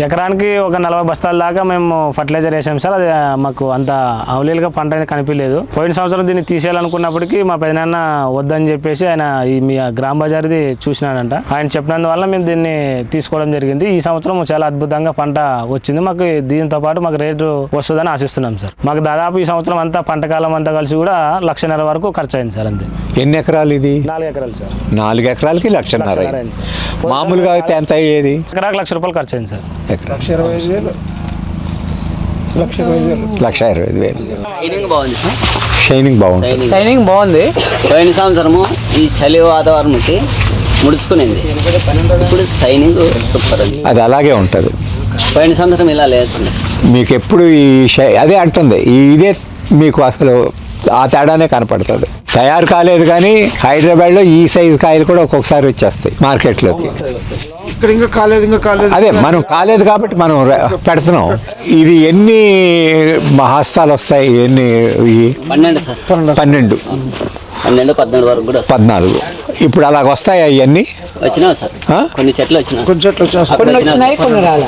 ఎకరానికి ఒక 40 బస్తాల దాకా మేము ఫర్టిలైజర్ వేసాం సార్. అది మాకు అంత అవలీలుగా పంట అనేది కనిపించలేదు. పోయిన సంవత్సరం దీన్ని తీసేయాలనుకున్నప్పటికీ మా పెదనాన్న వద్దని చెప్పేసి ఆయన ఈ మీ గ్రామ బజార్ది చూసినాడంట. ఆయన చెప్పినందువల్ల మేము దీన్ని తీసుకోవడం జరిగింది. ఈ సంవత్సరం చాలా అద్భుతంగా పంట వచ్చింది. మాకు దీంతో పాటు మాకు రేటు వస్తుందని ఆశిస్తున్నాం సార్. మాకు దాదాపు ఈ సంవత్సరం అంతా పంటకాలం అంతా కలిసి కూడా 1.5 లక్ష వరకు ఖర్చు అయింది సార్. అంతే. ఎన్ని ఎకరాలు ఇది? 4 ఎకరాలు సార్. 4 ఎకరాలకి 1.5 లక్ష. మామూలుగా అయితే ఎంత అయ్యేది? ఎకరాకి ₹1,00,000 ఖర్చు అయింది సార్. 1,25,000. 1,25,000. షైనింగ్ బాగుంది సార్. షైనింగ్ బాగుంది. షైనింగ్ బాగుంది. పోయిన సంవత్సరము ఈ చలి వాతావరణంకి ముడుచుకునేది, ఇప్పుడు షైనింగ్ సూపర్ ఉంది. అది అలాగే ఉంటుంది. పోయిన సంవత్సరం ఇలా లేకుండా మీకు ఎప్పుడు ఈ అదే అంటుంది, ఇదే మీకు అసలు ఆ తేడానే కనపడుతుంది. తయారు కాలేదు కానీ హైదరాబాద్లో ఈ సైజు కాయలు కూడా ఒక్కొక్కసారి వచ్చేస్తాయి మార్కెట్లోకి. ఇక్కడ ఇంకా కాలేదు. అదే మనం కాలేదు కాబట్టి మనం పెడుతున్నాం. ఇది ఎన్ని హస్తాలు వస్తాయి? ఎన్ని? 12 సార్. 12, 14 వరకు కూడా 14. ఇప్పుడు అలాగ వస్తాయా ఇవన్నీ? వచ్చినా సార్. కొన్ని చెట్లు వచ్చినా, కొంచెం కొన్ని వచ్చినాయి, కొన్ని రాలే.